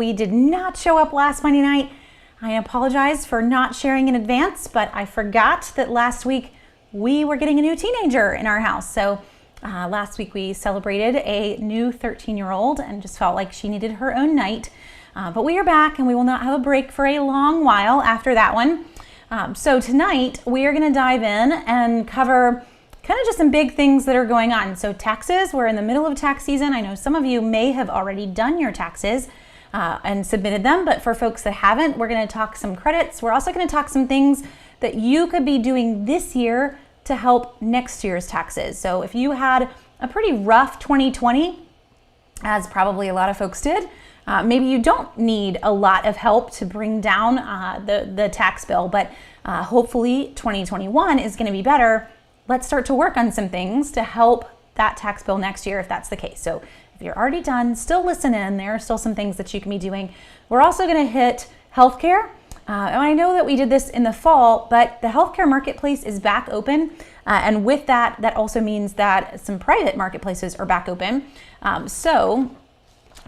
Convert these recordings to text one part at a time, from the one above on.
We did not show up last Monday night. I apologize for not sharing in advance, but I forgot that last week we were getting a new teenager in our house. So last week we celebrated a new 13-year-old and just felt like she needed her own night. But we are back and we will not have a break for a long while after that one. So tonight we are going to dive in and cover kind of just some big things that are going on. So taxes, we're in the middle of tax season. I know some of you may have already done your taxes and submitted them, but for folks that haven't, we're going to talk some credits. We're also going to talk some things that you could be doing this year to help next year's taxes. So if you had a pretty rough 2020, as probably a lot of folks did, maybe you don't need a lot of help to bring down the tax bill, but hopefully 2021 is going to be better. Let's start to work on some things to help that tax bill next year if that's the case. So if you're already done, still listen in. There are still some things that you can be doing. We're also going to hit healthcare. And I know that we did this in the fall, but the healthcare marketplace is back open. And with that, that also means that some private marketplaces are back open. So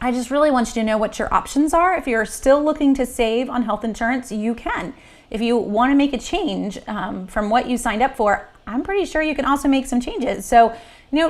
I just really want you to know what your options are. If you're still looking to save on health insurance, you can. If you want to make a change from what you signed up for, I'm pretty sure you can also make some changes. So,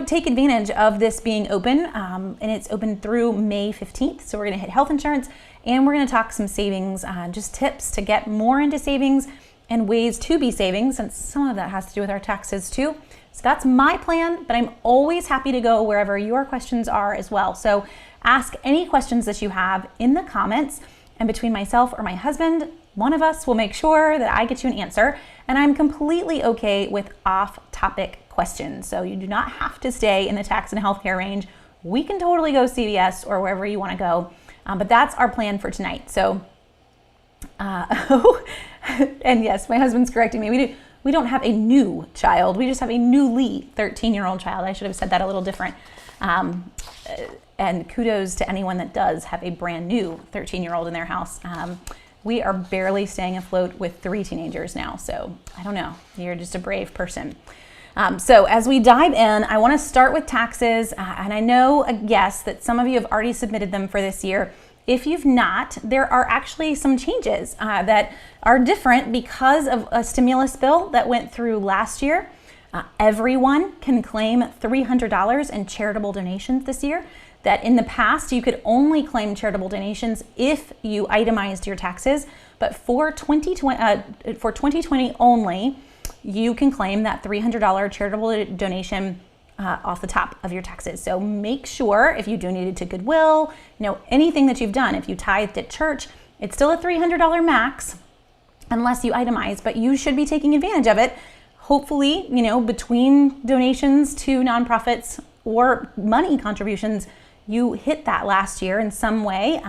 take advantage of this being open, and it's open through May 15th. So we're going to hit health insurance and we're going to talk some savings, just tips to get more into savings and ways to be saving, since some of that has to do with our taxes too. So that's my plan, but I'm always happy to go wherever your questions are as well. So ask any questions that you have in the comments, and between myself or my husband, one of us will make sure that I get you an answer. And I'm completely okay with off-topic questions. So you do not have to stay in the tax and healthcare range. We can totally go CVS or wherever you want to go. But that's our plan for tonight. So, and yes, my husband's correcting me. We don't have a new child. We just have a newly 13-year-old child. I should have said that a little different. And kudos to anyone that does have a brand new 13-year-old in their house. We are barely staying afloat with 3 teenagers now. So I don't know, you're just a brave person. So as we dive in, I want to start with taxes. And I know, yes, that some of you have already submitted them for this year. If you've not, there are actually some changes that are different because of a stimulus bill that went through last year. Everyone can claim $300 in charitable donations this year. That in the past, you could only claim charitable donations if you itemized your taxes. But for 2020 only, you can claim that $300 charitable donation off the top of your taxes. So make sure if you donated to Goodwill, anything that you've done, if you tithed at church, it's still a $300 max unless you itemize, but you should be taking advantage of it. Hopefully, between donations to nonprofits or money contributions, you hit that last year in some way.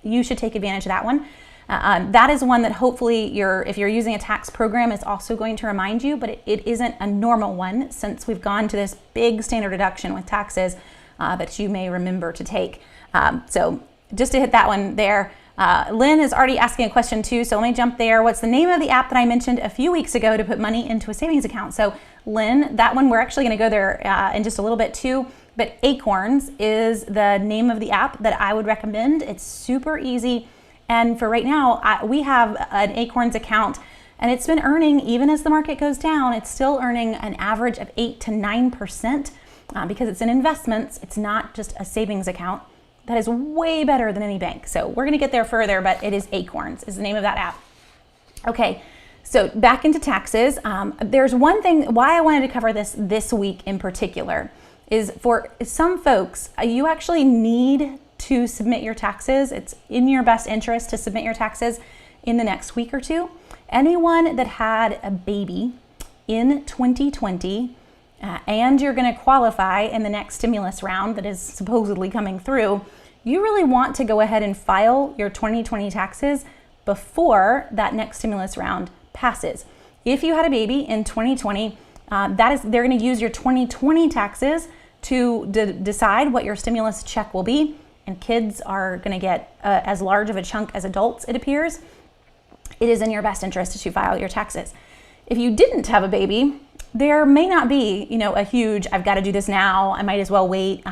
You should take advantage of that one. That is one that hopefully if you're using a tax program, is also going to remind you, but it isn't a normal one since we've gone to this big standard deduction with taxes that you may remember to take. So just to hit that one there. Lynn is already asking a question too, so let me jump there. What's the name of the app that I mentioned a few weeks ago to put money into a savings account? So Lynn, that one, we're actually going to go there in just a little bit too. But Acorns is the name of the app that I would recommend. It's super easy. And for right now, we have an Acorns account, and it's been earning, even as the market goes down, it's still earning an average of 8 to 9% because it's in investments. It's not just a savings account. That is way better than any bank. So we're going to get there further, but it is Acorns is the name of that app. Okay, so back into taxes. There's one thing why I wanted to cover this week in particular is for some folks, you actually need to submit your taxes. It's in your best interest to submit your taxes in the next week or two. Anyone that had a baby in 2020 and you're going to qualify in the next stimulus round that is supposedly coming through, you really want to go ahead and file your 2020 taxes before that next stimulus round passes. If you had a baby in 2020, they're going to use your 2020 taxes to decide what your stimulus check will be, and kids are going to get as large of a chunk as adults, it appears. It is in your best interest to file your taxes. If you didn't have a baby, there may not be, a huge, I've got to do this now, I might as well wait.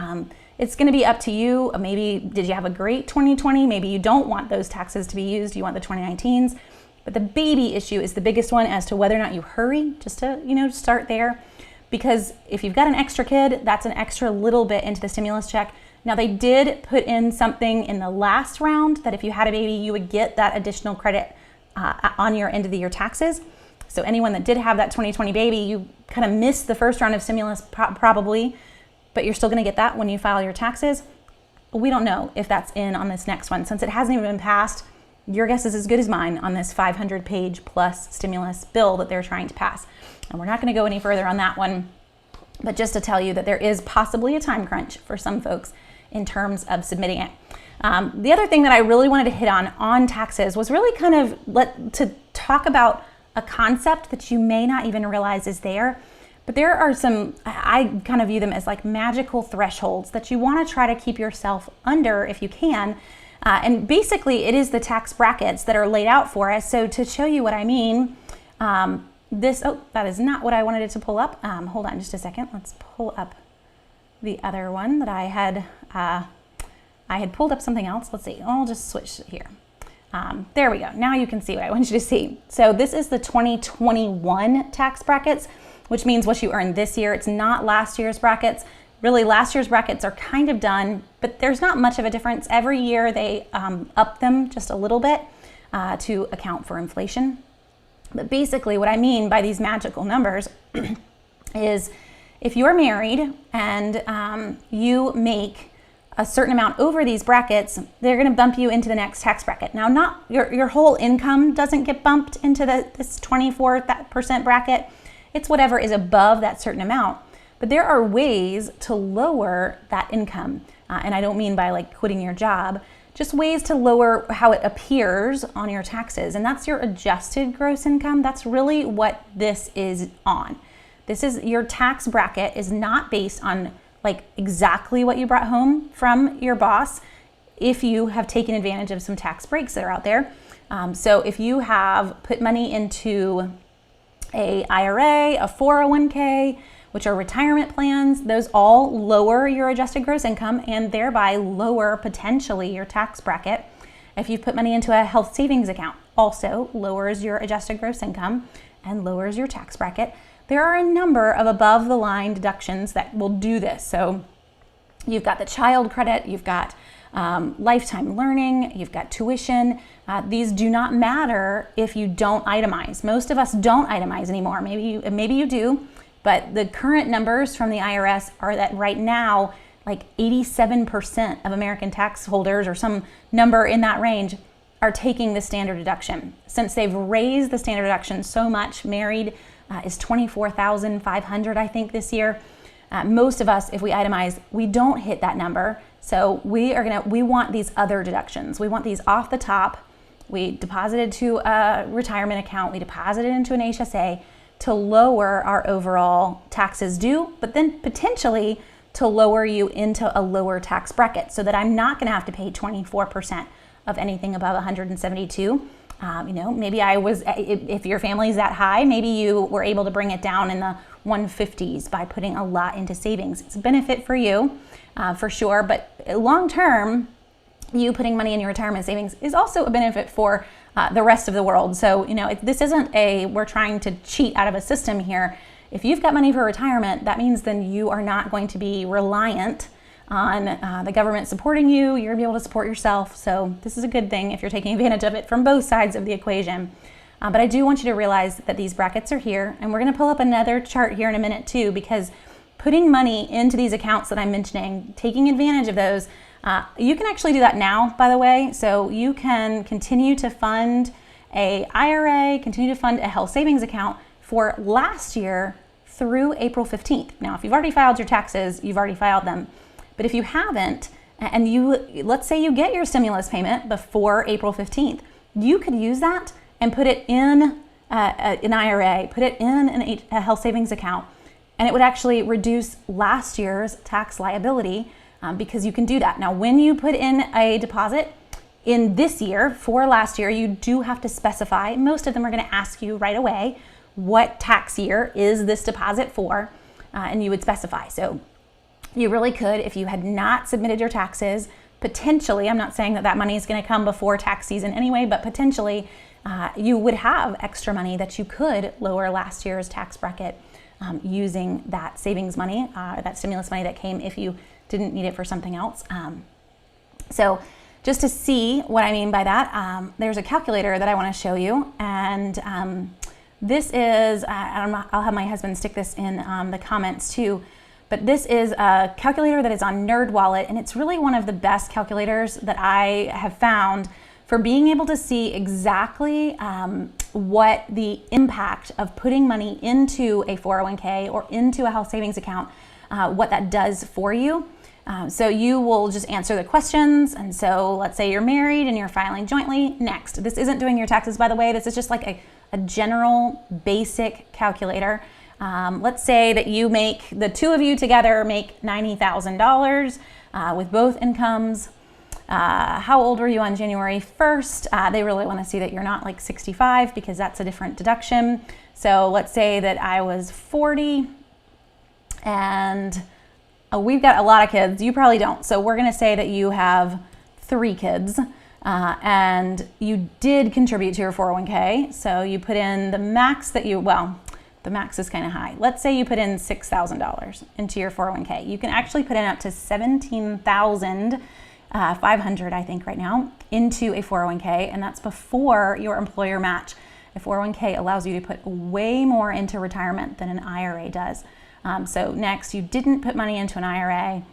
It's going to be up to you. Maybe did you have a great 2020? Maybe you don't want those taxes to be used. You want the 2019s. But the baby issue is the biggest one as to whether or not you hurry, just to, start there. Because if you've got an extra kid, that's an extra little bit into the stimulus check. Now, they did put in something in the last round that if you had a baby, you would get that additional credit on your end of the year taxes. So anyone that did have that 2020 baby, you kind of missed the first round of stimulus probably, but you're still going to get that when you file your taxes. We don't know if that's in on this next one. Since it hasn't even been passed, your guess is as good as mine on this 500-page plus stimulus bill that they're trying to pass. And we're not going to go any further on that one, but just to tell you that there is possibly a time crunch for some folks in terms of submitting it. The other thing that I really wanted to hit on taxes was really kind of to talk about a concept that you may not even realize is there. But there are some, I kind of view them as like magical thresholds that you want to try to keep yourself under if you can. And basically it is the tax brackets that are laid out for us. So to show you what I mean, that is not what I wanted it to pull up. Hold on just a second. Let's pull up the other one that I had pulled up something else. Let's see, I'll just switch here. There we go. Now you can see what I want you to see. So this is the 2021 tax brackets, which means what you earned this year. It's not last year's brackets. Really, last year's brackets are kind of done, but there's not much of a difference. Every year they up them just a little bit to account for inflation. But basically what I mean by these magical numbers is if you're married and you make a certain amount over these brackets, they're going to bump you into the next tax bracket. Now, not your whole income doesn't get bumped into this 24% bracket. It's whatever is above that certain amount. But there are ways to lower that income. And I don't mean by like quitting your job, just ways to lower how it appears on your taxes. And that's your adjusted gross income. That's really what this is on. This is your tax bracket is not based on like exactly what you brought home from your boss if you have taken advantage of some tax breaks that are out there. So if you have put money into a IRA, a 401k, which are retirement plans, those all lower your adjusted gross income and thereby lower potentially your tax bracket. If you've put money into a health savings account, also lowers your adjusted gross income and lowers your tax bracket. There are a number of above the line deductions that will do this. So you've got the child credit, you've got lifetime learning, you've got tuition. These do not matter if you don't itemize. Most of us don't itemize anymore. Maybe you do, but the current numbers from the IRS are that right now, like 87% of American tax holders or some number in that range are taking the standard deduction. Since they've raised the standard deduction so much, married is $24,500, I think, this year. Most of us, if we itemize, we don't hit that number. So we want these other deductions. We want these off the top. We deposited to a retirement account. We deposited into an HSA to lower our overall taxes due, but then potentially to lower you into a lower tax bracket so that I'm not gonna have to pay 24% of anything above 172. Maybe if your family's that high, maybe you were able to bring it down in the 150s by putting a lot into savings. It's a benefit for you, for sure, but long term, you putting money in your retirement savings is also a benefit for the rest of the world. So, this isn't we're trying to cheat out of a system here. If you've got money for retirement, that means then you are not going to be reliant on the government supporting you. You're gonna be able to support yourself. So this is a good thing if you're taking advantage of it from both sides of the equation. But I do want you to realize that these brackets are here, and we're gonna pull up another chart here in a minute too, because putting money into these accounts that I'm mentioning, taking advantage of those, you can actually do that now, by the way. So you can continue to fund a IRA, continue to fund a health savings account for last year through April 15th. Now, if you've already filed your taxes, you've already filed them. But if you haven't, and let's say you get your stimulus payment before April 15th, you could use that and put it in an IRA, put it in a health savings account, and it would actually reduce last year's tax liability because you can do that. Now, when you put in a deposit in this year for last year, you do have to specify. Most of them are going to ask you right away, what tax year is this deposit for? And you would specify. So You really could, if you had not submitted your taxes, potentially, I'm not saying that money is going to come before tax season anyway, but potentially you would have extra money that you could lower last year's tax bracket using that savings money, that stimulus money that came if you didn't need it for something else. So just to see what I mean by that, there's a calculator that I want to show you, and this is, I'll have my husband stick this in the comments too, but this is a calculator that is on NerdWallet, and it's really one of the best calculators that I have found for being able to see exactly what the impact of putting money into a 401k or into a health savings account, what that does for you. So you will just answer the questions. And so let's say you're married and you're filing jointly. Next, this isn't doing your taxes, by the way. This is just like a general basic calculator. Let's say that you make, the two of you together make $90,000 with both incomes. How old were you on January 1st? They really want to see that you're not like 65 because that's a different deduction. So let's say that I was 40 and we've got a lot of kids. You probably don't. So we're going to say that you have 3 kids and you did contribute to your 401k. So you put in the max that you, well, the max is kind of high. Let's say you put in $6,000 into your 401k. You can actually put in up to $17,500, I think right now, into a 401k, and that's before your employer match. A 401k allows you to put way more into retirement than an IRA does. So next, you didn't put money into an IRA.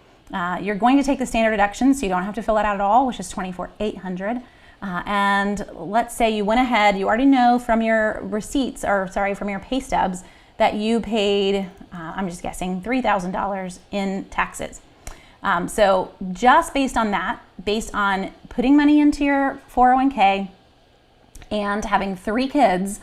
You're going to take the standard deduction, so you don't have to fill that out at all, which is $24,800. And let's say you went ahead, you already know from your receipts, or sorry, from your pay stubs, that you paid, I'm just guessing, $3,000 in taxes. So just based on that, based on putting money into your 401k and having 3 kids,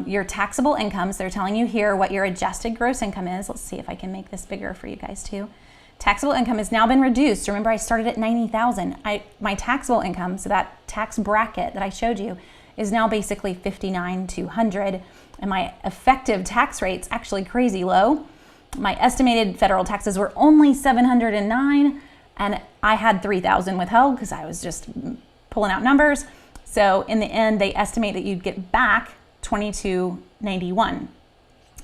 your taxable incomes, they're telling you here what your adjusted gross income is. Let's see if I can make this bigger for you guys too. Taxable income has now been reduced. Remember, I started at $90,000. My taxable income, so that tax bracket that I showed you, is now basically $59,200, and my effective tax rate's actually crazy low. My estimated federal taxes were only $709, and I had $3,000 withheld because I was just pulling out numbers. So in the end, they estimate that you'd get back $2291.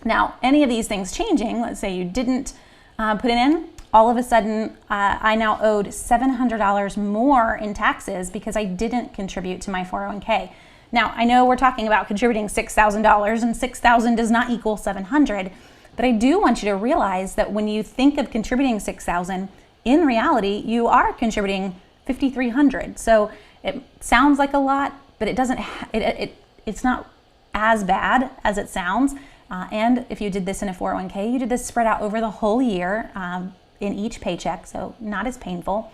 Now, any of these things changing, let's say you didn't put it in, all of a sudden, I now owed $700 more in taxes because I didn't contribute to my 401k. Now, I know we're talking about contributing $6,000, and $6,000 does not equal $700, but I do want you to realize that when you think of contributing $6,000, in reality, you are contributing $5,300. So it sounds like a lot, but it doesn't. It's not as bad as it sounds. And if you did this in a 401k, you did this spread out over the whole year. In each paycheck, so not as painful.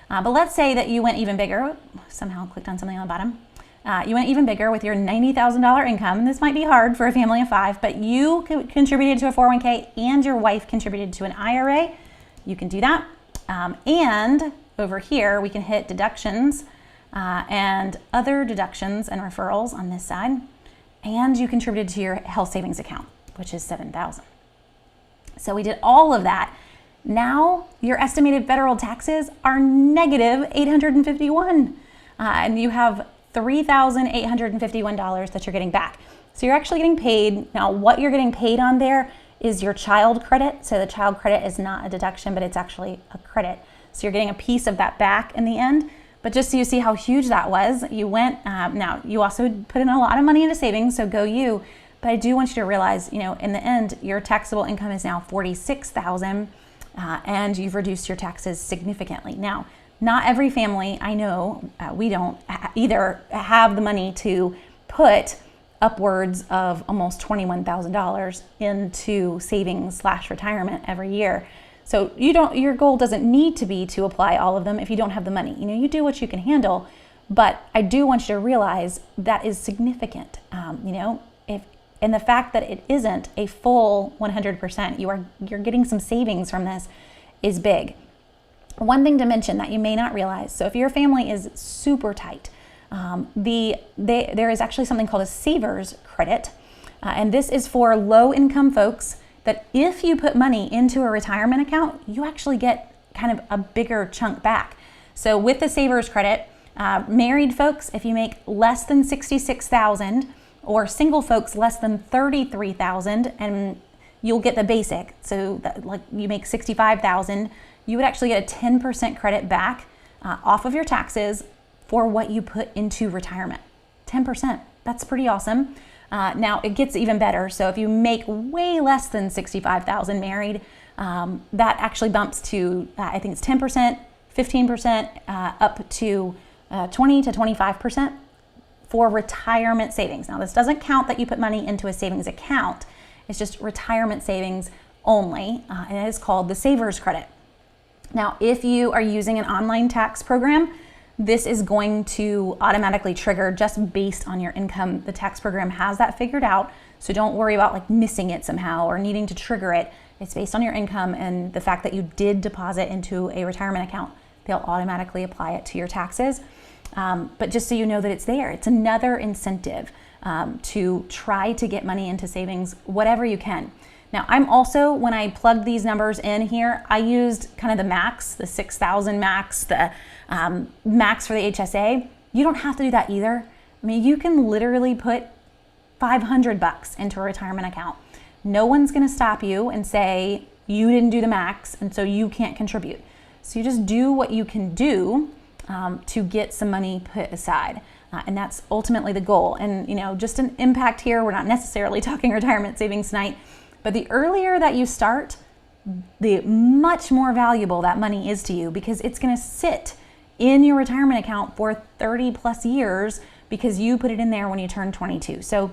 But let's say that you went even bigger, somehow clicked on something on the bottom. You went even bigger with your $90,000 income, and this might be hard for a family of 5, but you contributed to a 401k and your wife contributed to an IRA. You can do that. And over here, we can hit deductions and other deductions and referrals on this side. And you contributed to your health savings account, which is $7,000. So we did all of that. Now your estimated federal taxes are negative $851, and you have $3,851 that you're getting back. So you're actually getting paid. Now what you're getting paid on there is your child credit. So the child credit is not a deduction, but it's actually a credit. So you're getting a piece of that back in the end. But just so you see how huge that was, you went, now you also put in a lot of money into savings, so go you. But I do want you to realize, in the end, your taxable income is now $46,000. And you've reduced your taxes significantly. Now, not every family, I know, we don't either have the money to put upwards of almost $21,000 into savings / retirement every year. So your goal doesn't need to be to apply all of them if you don't have the money. You do what you can handle, but I do want you to realize that is significant. And the fact that it isn't a full 100%, you're getting some savings from this, is big. One thing to mention that you may not realize, so if your family is super tight, there is actually something called a savers credit, and this is for low income folks that if you put money into a retirement account, you actually get kind of a bigger chunk back. So with the Savers Credit, married folks, if you make less than $66,000, or single folks less than $33,000, and you'll get the basic. So that, like you make $65,000, you would actually get a 10% credit back off of your taxes for what you put into retirement. 10%. That's pretty awesome. Now it gets even better. So if you make way less than $65,000 married, that actually bumps to I think it's 10%, 15%, up to 20 to 25% for retirement savings. Now this doesn't count that you put money into a savings account. It's just retirement savings only, and it is called the Savers Credit. Now, if you are using an online tax program, this is going to automatically trigger just based on your income. The tax program has that figured out, so don't worry about like missing it somehow or needing to trigger it. It's based on your income and the fact that you did deposit into a retirement account. They'll automatically apply it to your taxes. But just so you know that it's there, it's another incentive to try to get money into savings, whatever you can. Now, I'm also, when I plugged these numbers in here, I used kind of the max, the 6,000 max, the max for the HSA. You don't have to do that either. I mean, you can literally put $500 into a retirement account. No one's gonna stop you and say, you didn't do the max, and so you can't contribute. So you just do what you can do to get some money put aside. And that's ultimately the goal. And just an impact here, we're not necessarily talking retirement savings tonight, but the earlier that you start, the much more valuable that money is to you, because it's gonna sit in your retirement account for 30 plus years because you put it in there when you turn 22. So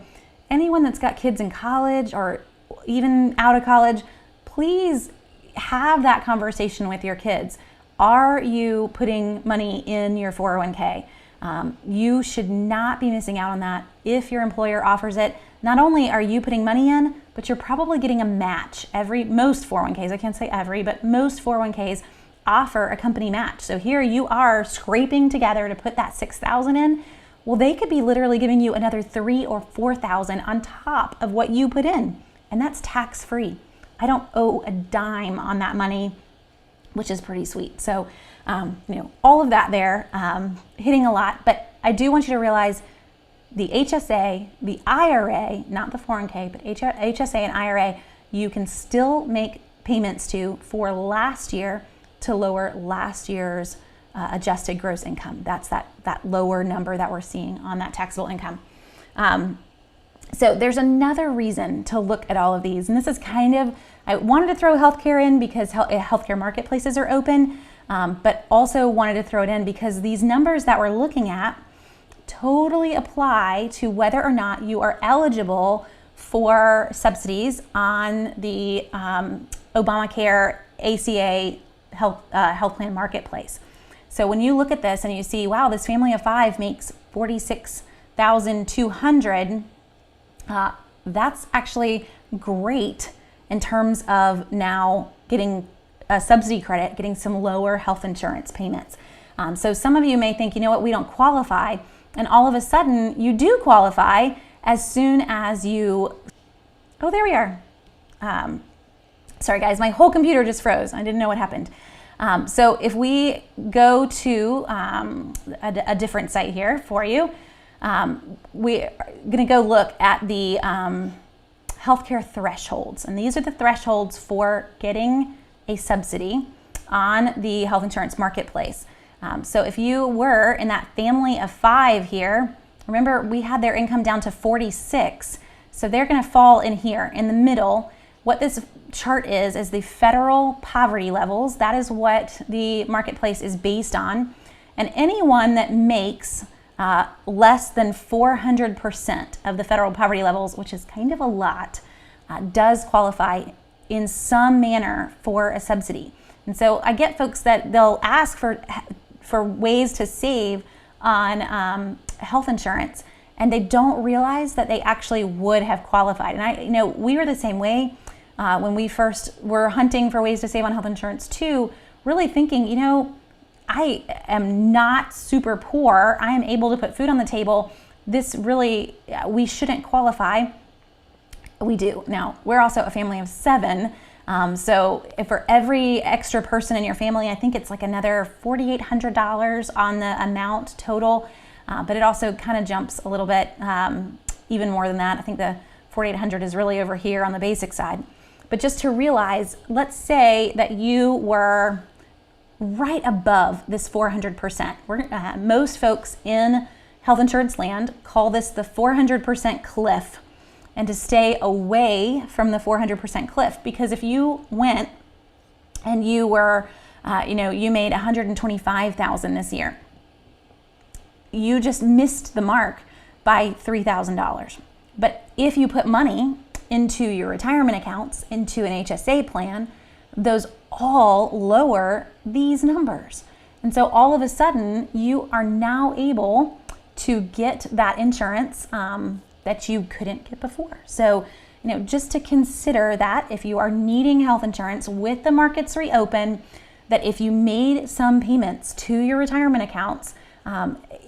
anyone that's got kids in college or even out of college, please have that conversation with your kids. Are you putting money in your 401k? You should not be missing out on that if your employer offers it. Not only are you putting money in, but you're probably getting a match. Most 401ks, I can't say every, but most 401ks offer a company match. So here you are scraping together to put that $6,000 in. Well, they could be literally giving you another $3,000 or $4,000 on top of what you put in, and that's tax-free. I don't owe a dime on that money, which is pretty sweet. So, all of that there, hitting a lot, but I do want you to realize the HSA, the IRA, not the 401k, but HSA and IRA, you can still make payments to for last year to lower last year's adjusted gross income. That's that lower number that we're seeing on that taxable income. So there's another reason to look at all of these, and this is I wanted to throw healthcare in because healthcare marketplaces are open, but also wanted to throw it in because these numbers that we're looking at totally apply to whether or not you are eligible for subsidies on the Obamacare ACA health plan marketplace. So when you look at this and you see, wow, this family of 5 makes $46,200, that's actually great in terms of now getting a subsidy credit, getting some lower health insurance payments. So some of you may think, you know what, we don't qualify. And all of a sudden you do qualify as soon as you, oh, there we are. Sorry guys, my whole computer just froze. I didn't know what happened. So if we go to a different site here for you, we're gonna go look at the healthcare thresholds. And these are the thresholds for getting a subsidy on the health insurance marketplace. So if you were in that family of 5 here, remember we had their income down to 46. So they're gonna fall in here in the middle. What this chart is the federal poverty levels. That is what the marketplace is based on. And anyone that makes less than 400% of the federal poverty levels, which is kind of a lot, does qualify in some manner for a subsidy. And so I get folks that they'll ask for ways to save on health insurance, and they don't realize that they actually would have qualified. And we were the same way when we first were hunting for ways to save on health insurance too, really thinking, I am not super poor. I am able to put food on the table. We shouldn't qualify. We do. Now, we're also a family of 7. So if for every extra person in your family, I think it's like another $4,800 on the amount total. But it also kind of jumps a little bit, even more than that. I think the $4,800 is really over here on the basic side. But just to realize, let's say that you were right above this 400%. Most folks in health insurance land call this the 400% cliff, and to stay away from the 400% cliff, because if you went and you were, you made $125,000 this year, you just missed the mark by $3,000. But if you put money into your retirement accounts, into an HSA plan, those all lower these numbers. And so all of a sudden, you are now able to get that insurance that you couldn't get before. So, just to consider that if you are needing health insurance with the markets reopen, that if you made some payments to your retirement accounts,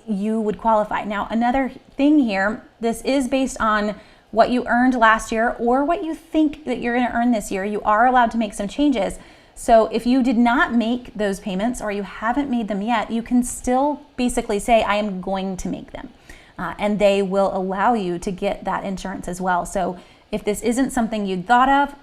you would qualify. Now, another thing here, this is based on what you earned last year or what you think that you're going to earn this year. You are allowed to make some changes. So if you did not make those payments or you haven't made them yet, you can still basically say, I am going to make them. And they will allow you to get that insurance as well. So if this isn't something you'd thought of,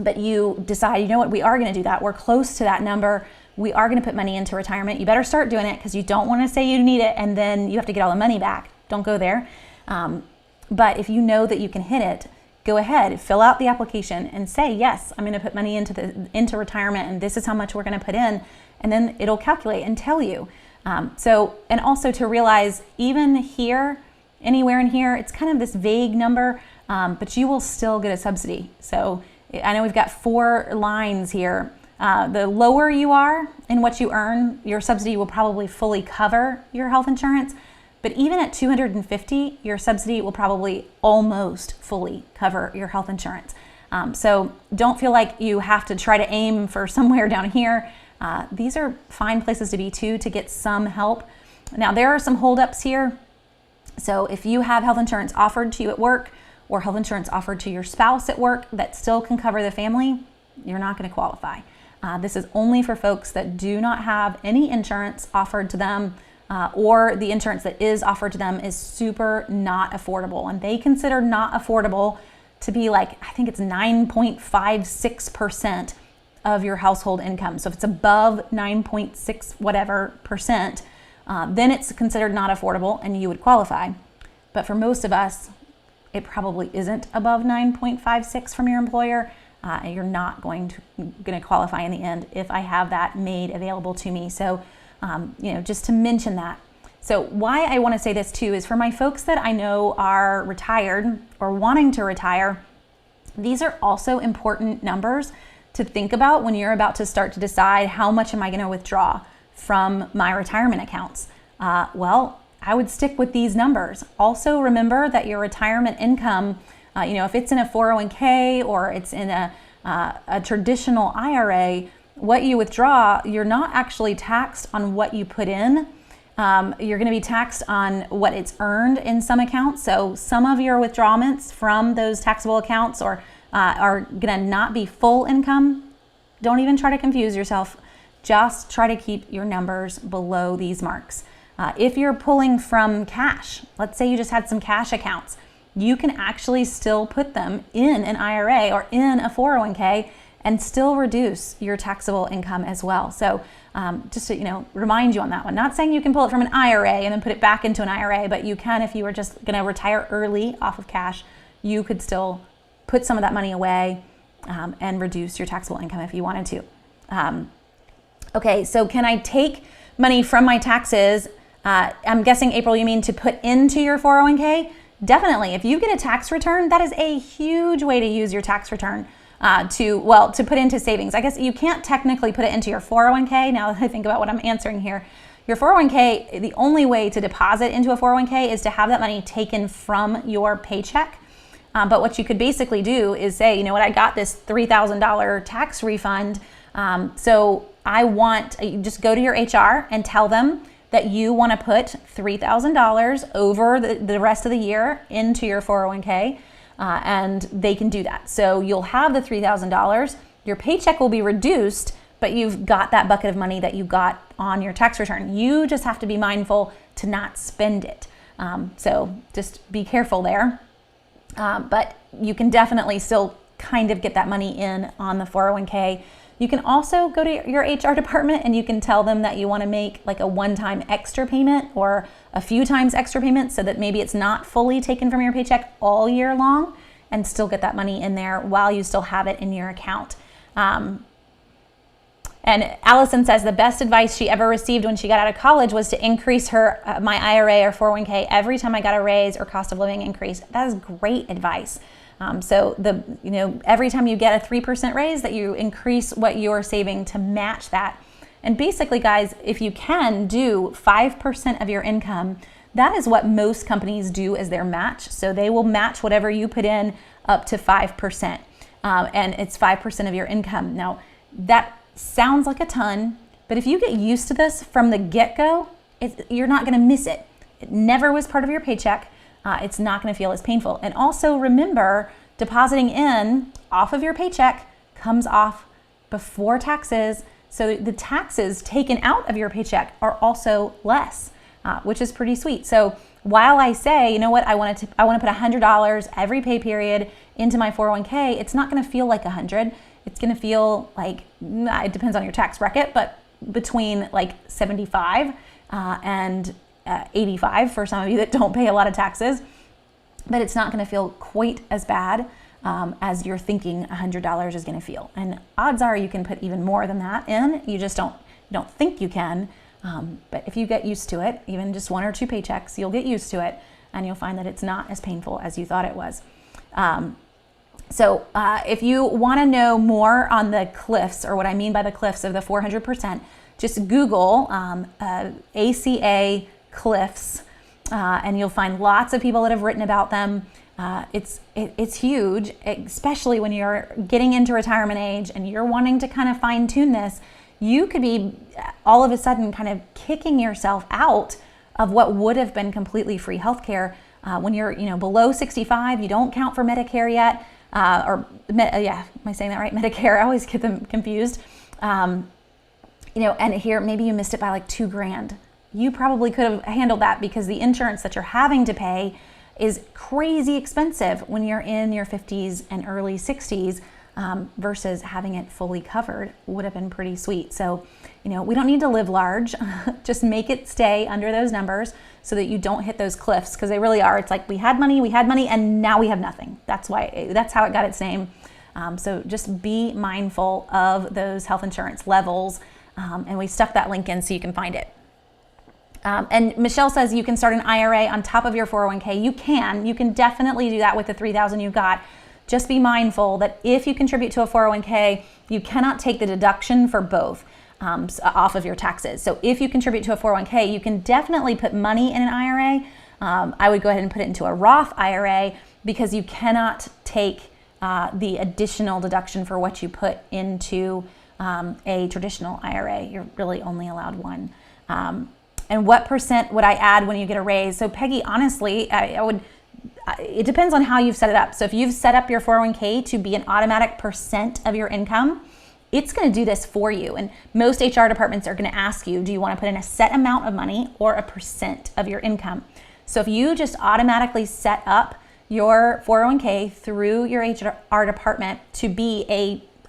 but you decide, you know what, we are going to do that. We're close to that number. We are going to put money into retirement. You better start doing it, because you don't want to say you need it and then you have to get all the money back. Don't go there. But if you know that you can hit it, go ahead, fill out the application and say, yes, I'm going to put money into retirement, and this is how much we're going to put in. And then it'll calculate and tell you. And also to realize, even here, anywhere in here, it's kind of this vague number, but you will still get a subsidy. So I know we've got 4 lines here. The lower you are in what you earn, your subsidy will probably fully cover your health insurance. But even at $250, your subsidy will probably almost fully cover your health insurance. So don't feel like you have to try to aim for somewhere down here. These are fine places to be too, to get some help. Now, there are some holdups here. So if you have health insurance offered to you at work, or health insurance offered to your spouse at work that still can cover the family, you're not going to qualify. This is only for folks that do not have any insurance offered to them, or the insurance that is offered to them is super not affordable. And they consider not affordable to be like, I think it's 9.56% of your household income. So if it's above 9.6 whatever percent, then it's considered not affordable and you would qualify. But for most of us, it probably isn't above 9.56 from your employer. You're not going to qualify in the end if I have that made available to me. So, just to mention that. So why I want to say this too is for my folks that I know are retired or wanting to retire, these are also important numbers to think about when you're about to start to decide, how much am I going to withdraw from my retirement accounts? Well, I would stick with these numbers. Also remember that your retirement income, if it's in a 401k or it's in a traditional IRA, what you withdraw, you're not actually taxed on what you put in. You're going to be taxed on what it's earned in some accounts. So some of your withdrawments from those taxable accounts are going to not be full income. Don't even try to confuse yourself. Just try to keep your numbers below these marks. If you're pulling from cash, let's say you just had some cash accounts, you can actually still put them in an IRA or in a 401k and still reduce your taxable income as well. So just to remind you on that one. Not saying you can pull it from an IRA and then put it back into an IRA, but you can if you were just going to retire early off of cash. You could still put some of that money away and reduce your taxable income if you wanted to. Okay, so can I take money from my taxes? I'm guessing, April, you mean to put into your 401k? Definitely. If you get a tax return, that is a huge way to use your tax return to put into savings. I guess you can't technically put it into your 401k. Now that I think about what I'm answering here, your 401k, the only way to deposit into a 401k is to have that money taken from your paycheck. But what you could basically do is say, you know what, I got this $3,000 tax refund. So you just go to your HR and tell them that you want to put $3,000 over the rest of the year into your 401k. and they can do that. So you'll have the $3,000, your paycheck will be reduced, but you've got that bucket of money that you got on your tax return. You just have to be mindful to not spend it. So just be careful there. But you can definitely still kind of get that money in on the 401k. You can also go to your HR department and you can tell them that you want to make like a one-time extra payment or a few times extra payment so that maybe it's not fully taken from your paycheck all year long, and still get that money in there while you still have it in your account. And Allison says the best advice she ever received when she got out of college was to increase her my IRA or 401k every time I got a raise or cost of living increase. That is great advice. So every time you get a 3% raise, that you increase what you're saving to match that. And basically, guys, if you can do 5% of your income, that is what most companies do as their match. So they will match whatever you put in up to 5%. And it's 5% of your income. Now, that sounds like a ton, but if you get used to this from the get-go, you're not going to miss it. It never was part of your paycheck. It's not going to feel as painful. And also remember, depositing in off of your paycheck comes off before taxes. So the taxes taken out of your paycheck are also less, which is pretty sweet. So while I say, you know what, I want to put $100 every pay period into my 401k, it's not going to feel like 100. It's going to feel like, it depends on your tax bracket, but between like 75 and 85 for some of you that don't pay a lot of taxes. But it's not going to feel quite as bad as you're thinking $100 is going to feel. And odds are you can put even more than that in. You just don't think you can. But if you get used to it, even just 1 or 2 paychecks, you'll get used to it, and you'll find that it's not as painful as you thought it was. So if you want to know more on the cliffs, or what I mean by the cliffs of the 400%, just Google ACA cliffs, and you'll find lots of people that have written about them. It's huge, especially when you're getting into retirement age and you're wanting to kind of fine tune this. You could be all of a sudden kind of kicking yourself out of what would have been completely free healthcare when you're below 65. You don't count for Medicare yet, am I saying that right? Medicare. I always get them confused. And here maybe you missed it by like $2,000. You probably could have handled that because the insurance that you're having to pay is crazy expensive when you're in your 50s and early 60s, versus having it fully covered would have been pretty sweet. So, we don't need to live large. Just make it stay under those numbers so that you don't hit those cliffs, because they really are. It's like we had money, and now we have nothing. That's how it got its name. So just be mindful of those health insurance levels. And we stuck that link in so you can find it. And Michelle says you can start an IRA on top of your 401k. You can definitely do that with the $3,000 you got. Just be mindful that if you contribute to a 401k, you cannot take the deduction for both off of your taxes. So if you contribute to a 401k, you can definitely put money in an IRA. I would go ahead and put it into a Roth IRA, because you cannot take the additional deduction for what you put into a traditional IRA. You're really only allowed one. And what percent would I add when you get a raise? So Peggy, honestly, it depends on how you've set it up. So if you've set up your 401k to be an automatic percent of your income, it's going to do this for you. And most HR departments are going to ask you, do you want to put in a set amount of money or a percent of your income? So if you just automatically set up your 401k through your HR department to be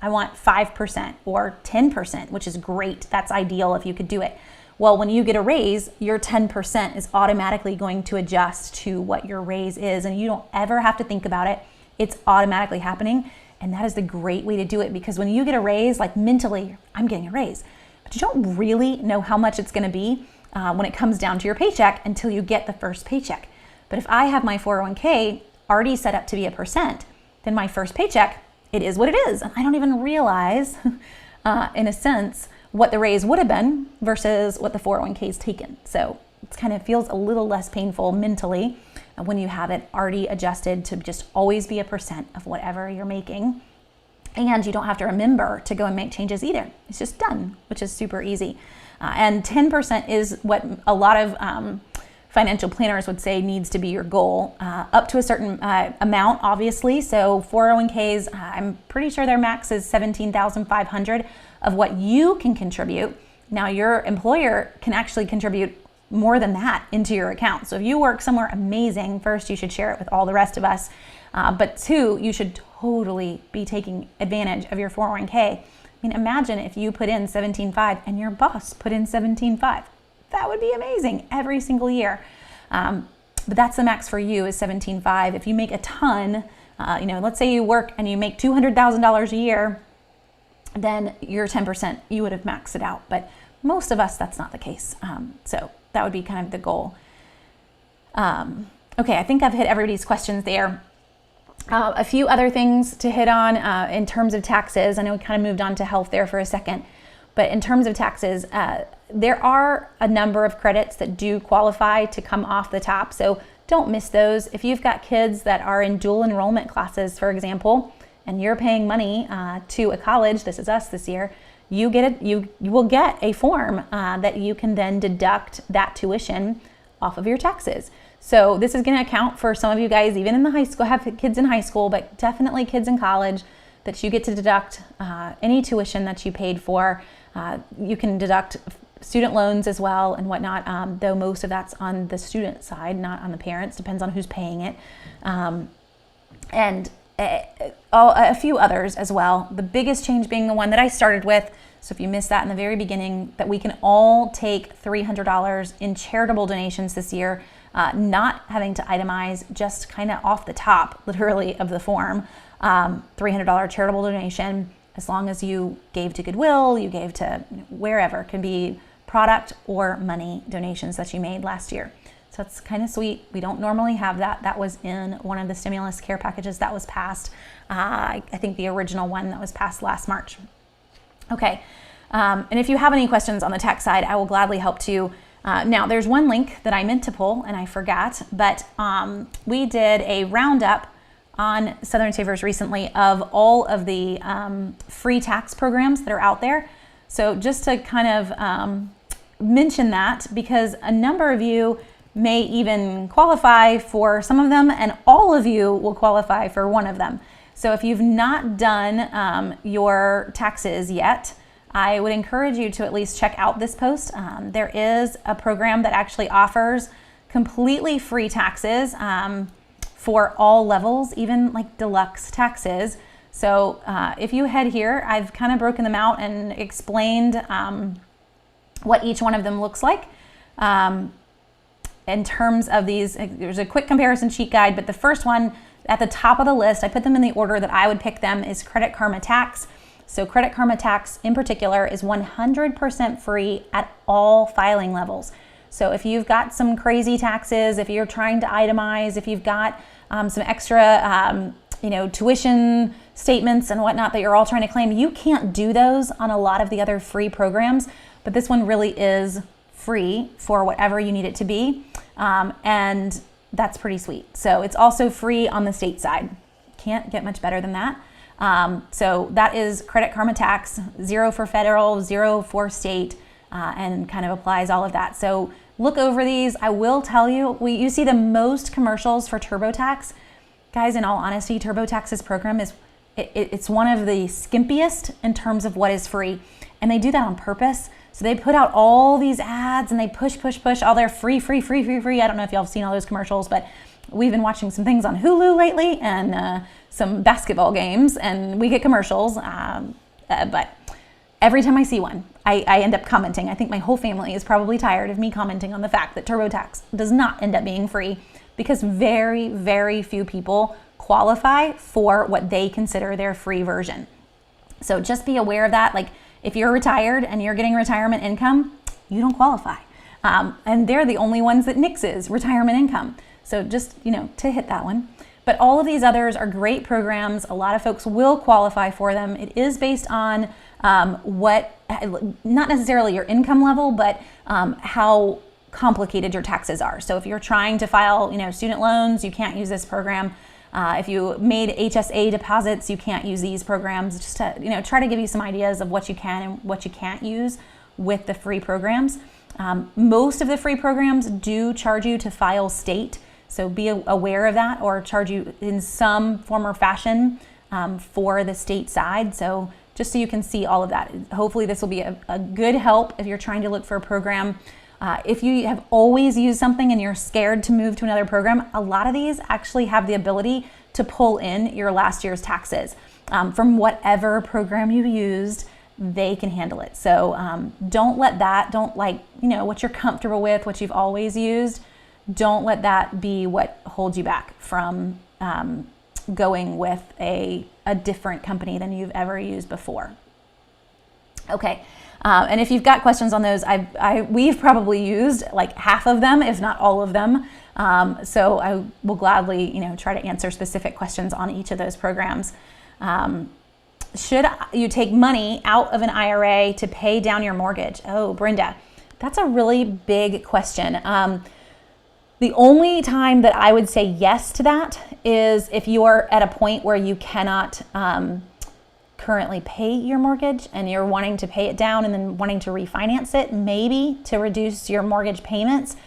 I want 5% or 10%, which is great. That's ideal if you could do it. Well, when you get a raise, your 10% is automatically going to adjust to what your raise is, and you don't ever have to think about it. It's automatically happening, and that is the great way to do it, because when you get a raise, like mentally, I'm getting a raise, but you don't really know how much it's going to be when it comes down to your paycheck until you get the first paycheck. But if I have my 401k already set up to be a percent, then my first paycheck, it is what it is, and I don't even realize, in a sense, what the raise would have been versus what the 401k is taken. So it kind of feels a little less painful mentally when you have it already adjusted to just always be a percent of whatever you're making. And you don't have to remember to go and make changes either. It's just done, which is super easy. And 10% is what a lot of financial planners would say needs to be your goal, up to a certain amount, obviously. So 401ks, I'm pretty sure their max is $17,500 of what you can contribute. Now your employer can actually contribute more than that into your account. So if you work somewhere amazing, first, you should share it with all the rest of us. But two, you should totally be taking advantage of your 401k. I mean, imagine if you put in $17,500 and your boss put in $17,500. That would be amazing every single year. But that's the max for you, is $17,500. If you make a ton, let's say you work and you make $200,000 a year, then your 10%, you would have maxed it out. But most of us, that's not the case. So that would be kind of the goal. Okay, I think I've hit everybody's questions there. A few other things to hit on in terms of taxes. I know we kind of moved on to health there for a second, but in terms of taxes, there are a number of credits that do qualify to come off the top. So don't miss those. If you've got kids that are in dual enrollment classes, for example, and you're paying money to a college, this is us this year, you will get a form that you can then deduct that tuition off of your taxes. So this is going to account for some of you guys, even in the high school, have kids in high school, but definitely kids in college, that you get to deduct any tuition that you paid for. You can deduct student loans as well and whatnot, though most of that's on the student side, not on the parents, depends on who's paying it. And a few others as well. The biggest change being the one that I started with. So if you missed that in the very beginning, that we can all take $300 in charitable donations this year, not having to itemize, just kind of off the top, literally, of the form. $300 charitable donation, as long as you gave to Goodwill, you gave to wherever, can be product or money donations that you made last year. So it's kind of sweet. We don't normally have that. That was in one of the stimulus care packages that was passed. I think the original one that was passed last March. Okay, and if you have any questions on the tax side, I will gladly help to. Now, there's one link that I meant to pull and I forgot, but we did a roundup on Southern Savers recently of all of the free tax programs that are out there. So just to kind of mention that, because a number of you may even qualify for some of them, and all of you will qualify for one of them. So if you've not done your taxes yet, I would encourage you to at least check out this post. There is a program that actually offers completely free taxes for all levels, even like deluxe taxes. So if you head here, I've kind of broken them out and explained what each one of them looks like. In terms of these, there's a quick comparison sheet guide, but the first one at the top of the list, I put them in the order that I would pick them, is Credit Karma Tax. So Credit Karma Tax in particular is 100% free at all filing levels. So if you've got some crazy taxes, if you're trying to itemize, if you've got some extra tuition statements and whatnot that you're all trying to claim, you can't do those on a lot of the other free programs, but this one really is free for whatever you need it to be, and that's pretty sweet. So it's also free on the state side. Can't get much better than that. So that is Credit Karma Tax, 0 for federal, 0 for state, and kind of applies all of that. So look over these. I will tell you, you see the most commercials for TurboTax. Guys, in all honesty, TurboTax's program it's one of the skimpiest in terms of what is free. And they do that on purpose. So they put out all these ads and they push all their free. I don't know if y'all have seen all those commercials, but we've been watching some things on Hulu lately and some basketball games, and we get commercials. But every time I see one, I end up commenting. I think my whole family is probably tired of me commenting on the fact that TurboTax does not end up being free, because very, very few people qualify for what they consider their free version. So just be aware of that. Like, if you're retired and you're getting retirement income, you don't qualify. And they're the only ones that nixes retirement income. So just, to hit that one. But all of these others are great programs. A lot of folks will qualify for them. It is based on not necessarily your income level, but how complicated your taxes are. So if you're trying to file, student loans, you can't use this program. If you made HSA deposits, you can't use these programs. Just to, try to give you some ideas of what you can and what you can't use with the free programs. Most of the free programs do charge you to file state, so be aware of that, or charge you in some form or fashion for the state side. So just so you can see all of that. Hopefully this will be a good help if you're trying to look for a program. If you have always used something and you're scared to move to another program, a lot of these actually have the ability to pull in your last year's taxes. From whatever program you used, they can handle it. So don't let that, what you're comfortable with, what you've always used, don't let that be what holds you back from going with a different company than you've ever used before. Okay, and if you've got questions on those, we've probably used like half of them, if not all of them. So I will gladly, try to answer specific questions on each of those programs. Should you take money out of an IRA to pay down your mortgage? Oh, Brenda, that's a really big question. The only time that I would say yes to that is if you are at a point where you cannot currently pay your mortgage and you're wanting to pay it down and then wanting to refinance it, maybe to reduce your mortgage payments.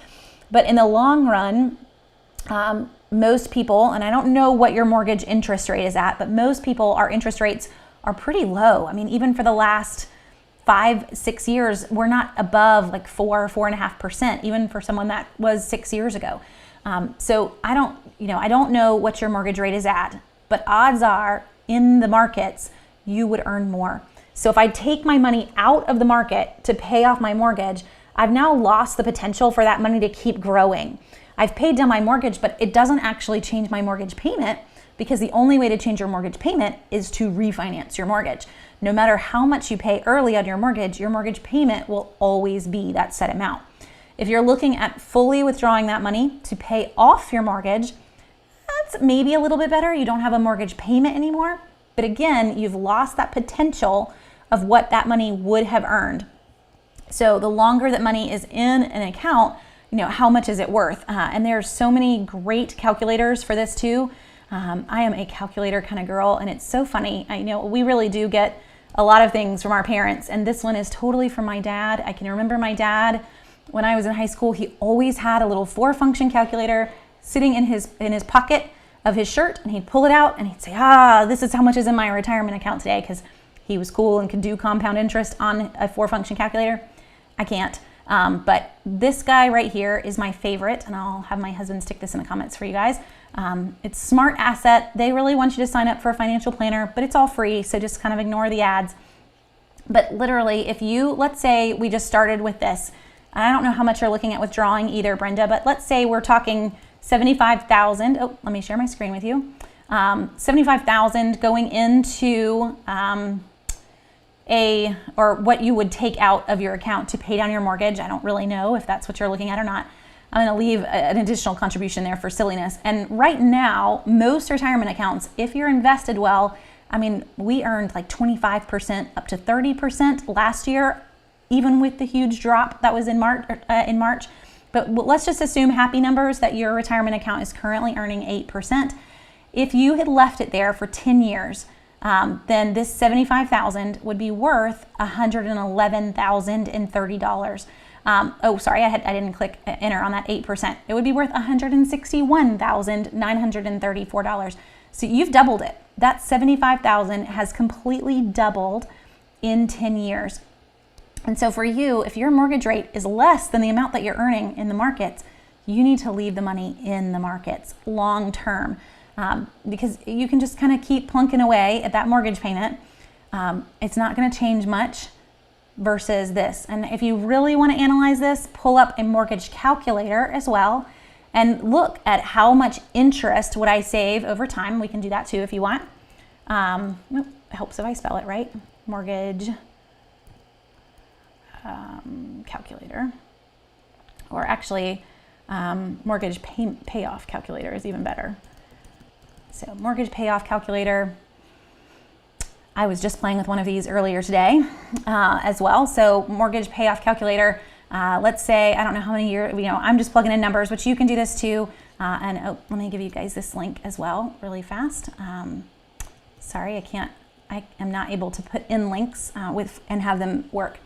But in the long run, most people, and I don't know what your mortgage interest rate is at, but most people, our interest rates are pretty low. I mean, even for the last 5-6 years, we're not above like 4.5%, even for someone that was 6 years ago. So I don't know what your mortgage rate is at, but odds are in the markets, you would earn more. So if I take my money out of the market to pay off my mortgage, I've now lost the potential for that money to keep growing. I've paid down my mortgage, but it doesn't actually change my mortgage payment, because the only way to change your mortgage payment is to refinance your mortgage. No matter how much you pay early on your mortgage payment will always be that set amount. If you're looking at fully withdrawing that money to pay off your mortgage, that's maybe a little bit better. You don't have a mortgage payment anymore. But again, you've lost that potential of what that money would have earned. So the longer that money is in an account, how much is it worth? And there's so many great calculators for this too. I am a calculator kind of girl, and it's so funny. I know we really do get a lot of things from our parents, and this one is totally from my dad. I can remember my dad, when I was in high school, he always had a little 4-function calculator sitting in his pocket of his shirt, and he'd pull it out and he'd say, this is how much is in my retirement account today, because he was cool and could do compound interest on a 4-function calculator. I can't. But this guy right here is my favorite, and I'll have my husband stick this in the comments for you guys. It's Smart Asset. They really want you to sign up for a financial planner, but it's all free, so just kind of ignore the ads. But literally, let's say we just started with this. I don't know how much you're looking at withdrawing either, Brenda, but let's say we're talking $75,000. Oh, let me share my screen with you. $75,000 going into or what you would take out of your account to pay down your mortgage. I don't really know if that's what you're looking at or not. I'm going to leave an additional contribution there for silliness. And right now, most retirement accounts, if you're invested well, we earned like 25% up to 30% last year, even with the huge drop that was in March. But let's just assume happy numbers that your retirement account is currently earning 8%. If you had left it there for 10 years, then this $75,000 would be worth $111,030. I didn't click enter on that 8%. It would be worth $161,934. So you've doubled it. That $75,000 has completely doubled in 10 years. And so for you, if your mortgage rate is less than the amount that you're earning in the markets, you need to leave the money in the markets long term, because you can just kind of keep plunking away at that mortgage payment. It's not going to change much versus this. And if you really want to analyze this, pull up a mortgage calculator as well and look at how much interest would I save over time. We can do that too if you want. It helps if I spell it right. Mortgage calculator, or actually mortgage payoff calculator is even better. So mortgage payoff calculator, I was just playing with one of these earlier today as well. So mortgage payoff calculator, let's say, I don't know how many years, I'm just plugging in numbers, but you can do this too. Let me give you guys this link as well really fast. Sorry, I am not able to put in links and have them work.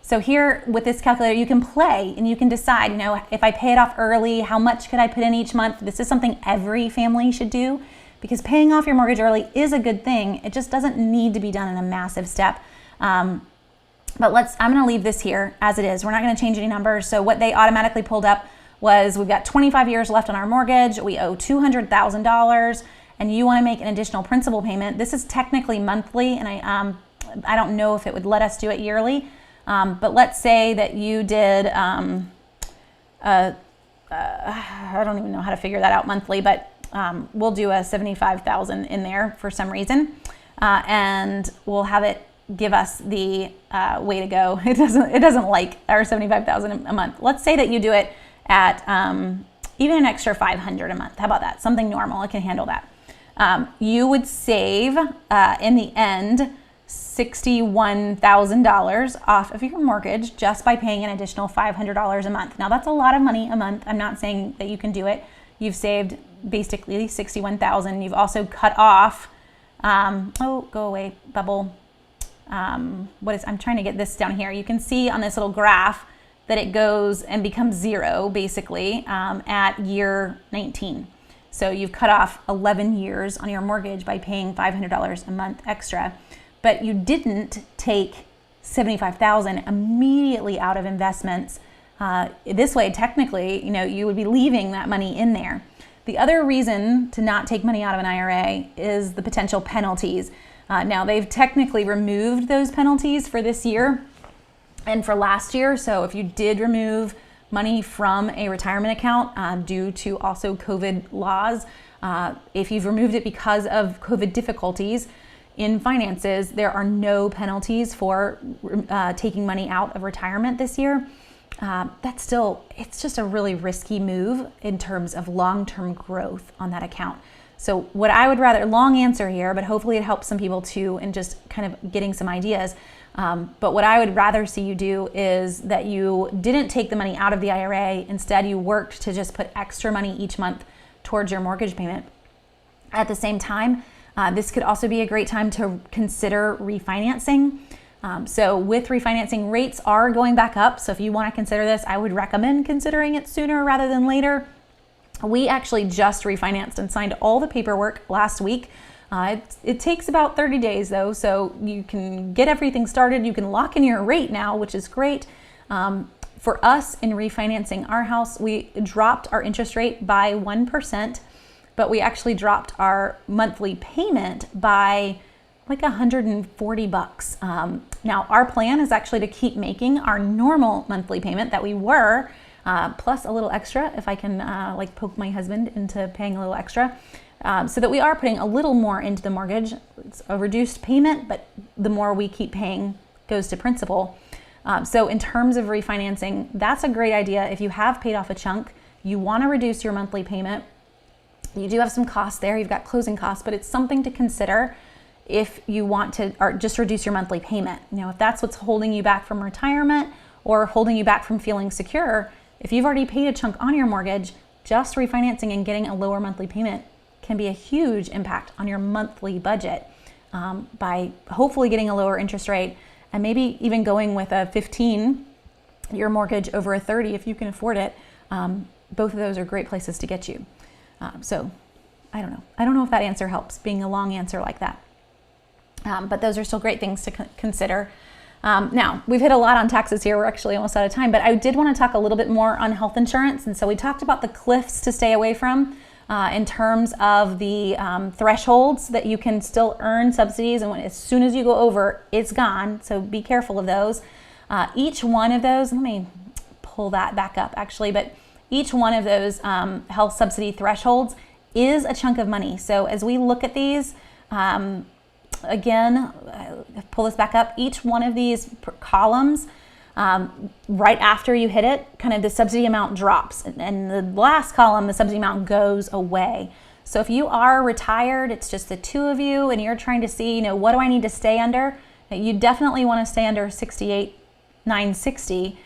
So here with this calculator, you can play and you can decide, if I pay it off early, how much could I put in each month? This is something every family should do, because paying off your mortgage early is a good thing. It just doesn't need to be done in a massive step. But I'm gonna leave this here as it is. We're not gonna change any numbers. So what they automatically pulled up was, we've got 25 years left on our mortgage. We owe $200,000 and you wanna make an additional principal payment. This is technically monthly, and I don't know if it would let us do it yearly. But let's say that you did, I don't even know how to figure that out monthly, but we'll do a $75,000 in there for some reason, and we'll have it give us the way to go. It doesn't like our $75,000 a month. Let's say that you do it at even an extra $500 a month. How about that? Something normal. It can handle that. You would save in the end $61,000 off of your mortgage just by paying an additional $500 a month. Now that's a lot of money a month. I'm not saying that you can do it. You've saved basically $61,000. You've also cut off, go away, bubble. I'm trying to get this down here. You can see on this little graph that it goes and becomes zero basically at year 19. So you've cut off 11 years on your mortgage by paying $500 a month extra, but you didn't take $75,000 immediately out of investments. This way, technically, you would be leaving that money in there. The other reason to not take money out of an IRA is the potential penalties. Now, they've technically removed those penalties for this year and for last year. So if you did remove money from a retirement account due to also COVID laws, if you've removed it because of COVID difficulties in finances, there are no penalties for taking money out of retirement this year. It's just a really risky move in terms of long-term growth on that account. So what I would rather, long answer here, but hopefully it helps some people too in just kind of getting some ideas. But what I would rather see you do is that you didn't take the money out of the IRA. Instead, you worked to just put extra money each month towards your mortgage payment. At the same time, this could also be a great time to consider refinancing. So with refinancing, rates are going back up. So if you want to consider this, I would recommend considering it sooner rather than later. We actually just refinanced and signed all the paperwork last week. It takes about 30 days though, so you can get everything started. You can lock in your rate now, which is great. For us in refinancing our house, we dropped our interest rate by 1%, but we actually dropped our monthly payment by like $140. Now our plan is actually to keep making our normal monthly payment that we were, plus a little extra if I can poke my husband into paying a little extra, so that we are putting a little more into the mortgage. It's a reduced payment, but the more we keep paying goes to principal. So in terms of refinancing, that's a great idea. If you have paid off a chunk, you want to reduce your monthly payment. You do have some costs there. You've got closing costs, but it's something to consider if you want to, or just reduce your monthly payment. If that's what's holding you back from retirement or holding you back from feeling secure, if you've already paid a chunk on your mortgage, just refinancing and getting a lower monthly payment can be a huge impact on your monthly budget by hopefully getting a lower interest rate and maybe even going with a 15-year mortgage over a 30 if you can afford it. Both of those are great places to get you. So I don't know. I don't know if that answer helps, being a long answer like that. But those are still great things to consider. Now, we've hit a lot on taxes here. We're actually almost out of time, but I did want to talk a little bit more on health insurance. And so we talked about the cliffs to stay away from in terms of the thresholds that you can still earn subsidies. And as soon as you go over, it's gone. So be careful of those. Each one of those, let me pull that back up actually, but each one of those health subsidy thresholds is a chunk of money. So as we look at these, again, pull this back up. Each one of these columns, right after you hit it, kind of the subsidy amount drops. And the last column, the subsidy amount goes away. So if you are retired, it's just the two of you, and you're trying to see, what do I need to stay under? You definitely want to stay under $68,960.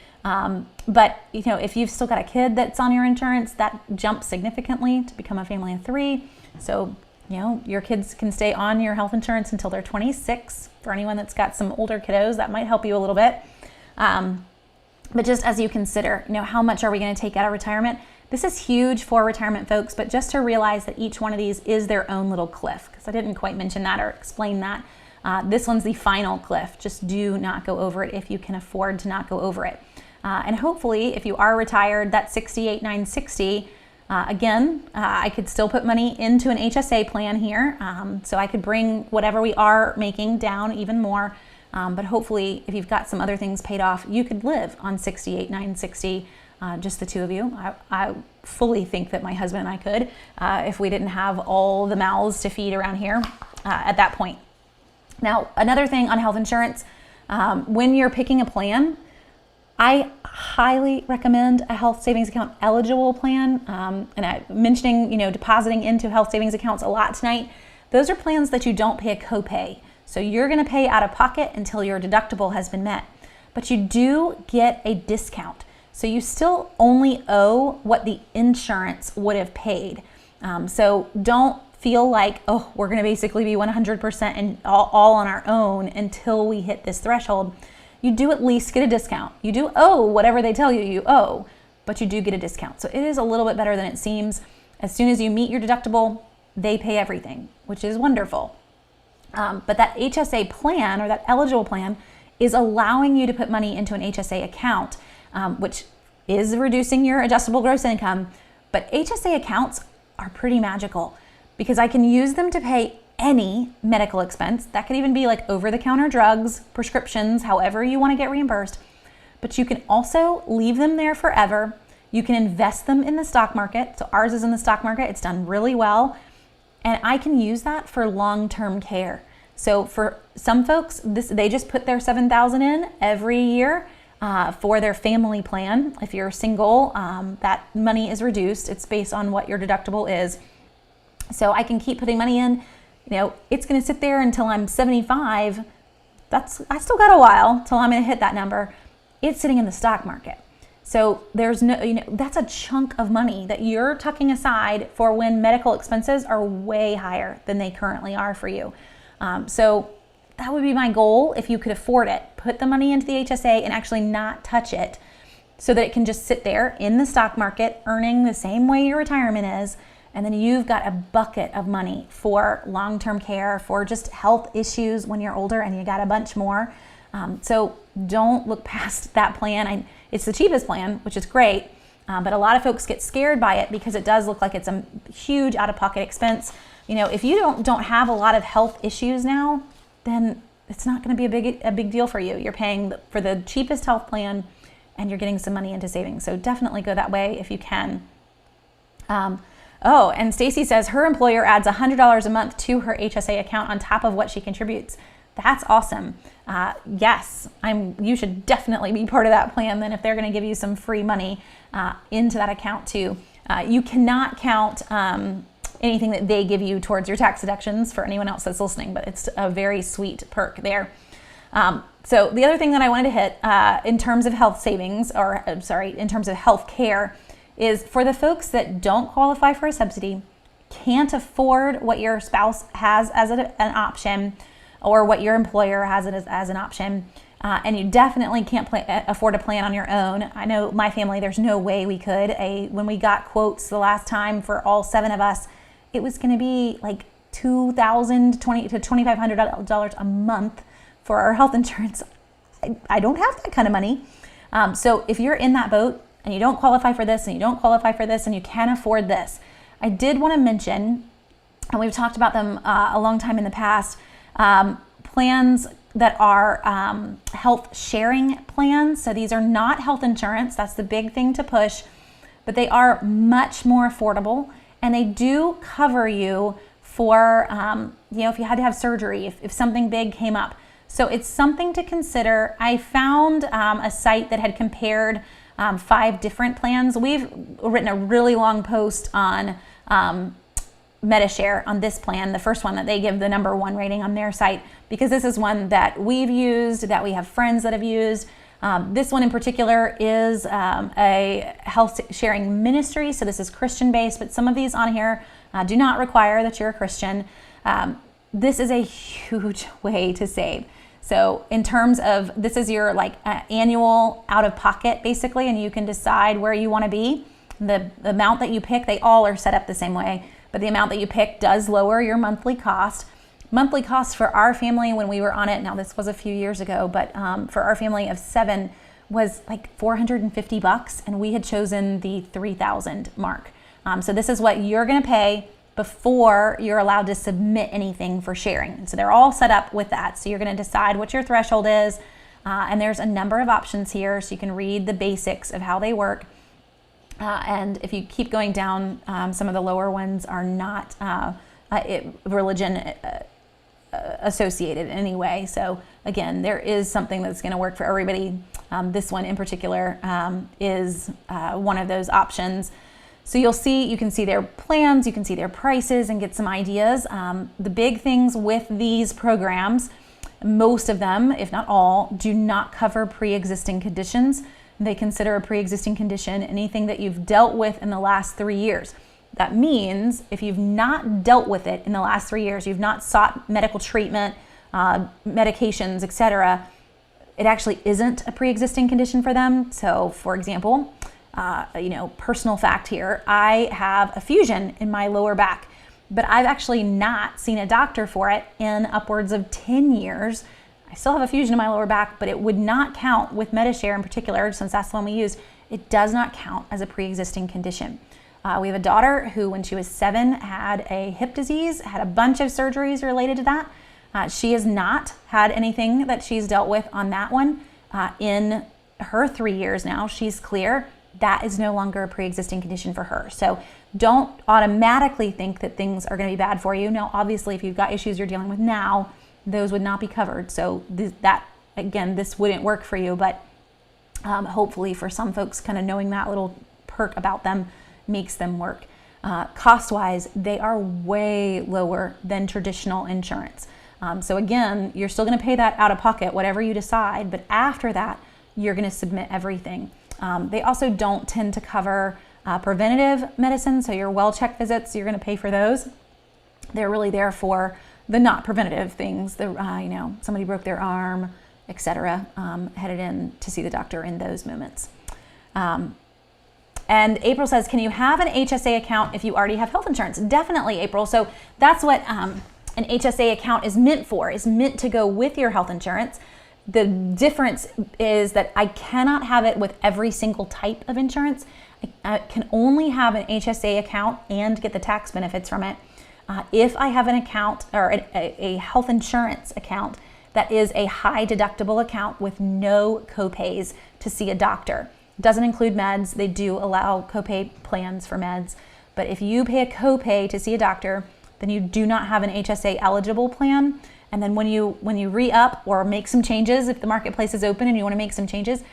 But if you've still got a kid that's on your insurance, that jumps significantly to become a family of 3. So your kids can stay on your health insurance until they're 26. For anyone that's got some older kiddos, that might help you a little bit. But just as you consider, how much are we going to take out of retirement? This is huge for retirement folks, but just to realize that each one of these is their own little cliff, because I didn't quite mention that or explain that. This one's the final cliff. Just do not go over it if you can afford to not go over it. And hopefully, if you are retired, that $68,960, again, I could still put money into an HSA plan here. So I could bring whatever we are making down even more. But hopefully, if you've got some other things paid off, you could live on $68,960, just the two of you. I fully think that my husband and I could, if we didn't have all the mouths to feed around here at that point. Now, another thing on health insurance, when you're picking a plan, I highly recommend a health savings account eligible plan. And I'm mentioning, depositing into health savings accounts a lot tonight. Those are plans that you don't pay a copay. So you're going to pay out of pocket until your deductible has been met. But you do get a discount. So you still only owe what the insurance would have paid. So don't feel like, oh, we're going to basically be 100% and all on our own until we hit this threshold. You do at least get a discount. You do owe whatever they tell you owe, but you do get a discount. So it is a little bit better than it seems. As soon as you meet your deductible, they pay everything, which is wonderful. But that HSA plan, or that eligible plan, is allowing you to put money into an HSA account, which is reducing your adjustable gross income. But HSA accounts are pretty magical because I can use them to pay any medical expense. That could even be like over-the-counter drugs, prescriptions, however you want to get reimbursed. But you can also leave them there forever. You can invest them in the stock market. So ours is in the stock market. It's done really well. And I can use that for long-term care. So for some folks, they just put their $7,000 in every year for their family plan. If you're single, that money is reduced. It's based on what your deductible is. So I can keep putting money in. It's going to sit there until I'm 75. I still got a while till I'm going to hit that number. It's sitting in the stock market. So there's that's a chunk of money that you're tucking aside for when medical expenses are way higher than they currently are for you. So that would be my goal if you could afford it. Put the money into the HSA and actually not touch it so that it can just sit there in the stock market earning the same way your retirement is. And then you've got a bucket of money for long-term care, for just health issues when you're older, and you got a bunch more. So don't look past that plan. It's the cheapest plan, which is great, but a lot of folks get scared by it because it does look like it's a huge out-of-pocket expense. If you don't have a lot of health issues now, then it's not going to be a big deal for you. You're paying for the cheapest health plan, and you're getting some money into savings. So definitely go that way if you can. And Stacy says her employer adds $100 a month to her HSA account on top of what she contributes. That's awesome. Yes, you should definitely be part of that plan then if they're going to give you some free money into that account too. You cannot count anything that they give you towards your tax deductions for anyone else that's listening, but it's a very sweet perk there. So the other thing that I wanted to hit in terms of health savings, in terms of health care, is for the folks that don't qualify for a subsidy, can't afford what your spouse has as an option, or what your employer has as an option, and you definitely can't afford a plan on your own. I know my family, there's no way we could. When we got quotes the last time for all 7 of us, it was going to be like $2,000 to $2,500 a month for our health insurance. I don't have that kind of money. So if you're in that boat and you don't qualify for this and you don't qualify for this and you can afford this, I did want to mention, and we've talked about them a long time in the past, plans that are health sharing plans. So these are not health insurance. That's the big thing to push, but they are much more affordable, and they do cover you for, if you had to have surgery, if something big came up. So it's something to consider. I found a site that had compared 5 different plans. We've written a really long post on Medi-Share on this plan, the first one that they give the #1 rating on their site, because this is one that we've used, that we have friends that have used. This one in particular is a health sharing ministry, so this is Christian based, but some of these on here do not require that you're a Christian. This is a huge way to save. So in terms of, this is your like annual out of pocket basically, and you can decide where you want to be. The amount that you pick, they all are set up the same way, but the amount that you pick does lower your monthly cost. Monthly cost for our family when we were on it, now this was a few years ago, but for our family of 7 was like $450, and we had chosen the 3,000 mark. So this is what you're going to pay before you're allowed to submit anything for sharing. And so they're all set up with that. So you're going to decide what your threshold is, and there's a number of options here, so you can read the basics of how they work. And if you keep going down, some of the lower ones are not religion associated in any way. So again, there is something that's going to work for everybody. This one in particular is one of those options. So you can see their plans, you can see their prices and get some ideas. The big things with these programs, most of them, if not all, do not cover pre-existing conditions. They consider a pre-existing condition anything that you've dealt with in the last 3 years. That means if you've not dealt with it in the last 3 years, you've not sought medical treatment, medications, etc., it actually isn't a pre-existing condition for them. So for example, personal fact here, I have a fusion in my lower back, but I've actually not seen a doctor for it in upwards of 10 years. I still have a fusion in my lower back, but it would not count with Medi-Share in particular, since that's the one we use. It does not count as a pre-existing condition. We have a daughter who, when she was 7, had a hip disease, had a bunch of surgeries related to that. She has not had anything that she's dealt with on that one. In her 3 years now, she's clear. That is no longer a pre-existing condition for her. So don't automatically think that things are going to be bad for you. Now, obviously, if you've got issues you're dealing with now, those would not be covered. So this wouldn't work for you, but hopefully for some folks, kind of knowing that little perk about them makes them work. Cost-wise, they are way lower than traditional insurance. So again, you're still going to pay that out of pocket, whatever you decide, but after that, you're going to submit everything. They also don't tend to cover preventative medicine, so your well-check visits, you're going to pay for those. They're really there for the not preventative things, somebody broke their arm, etc., headed in to see the doctor in those moments. And April says, can you have an HSA account if you already have health insurance? Definitely, April. So that's what an HSA account is meant for, is meant to go with your health insurance. The difference is that I cannot have it with every single type of insurance. I can only have an HSA account and get the tax benefits from it if I have an account or a health insurance account that is a high deductible account with no copays to see a doctor. Doesn't include meds. They do allow copay plans for meds, but if you pay a copay to see a doctor, then you do not have an HSA eligible plan. And then when you re-up or make some changes, if the marketplace is open and you want to make some changes,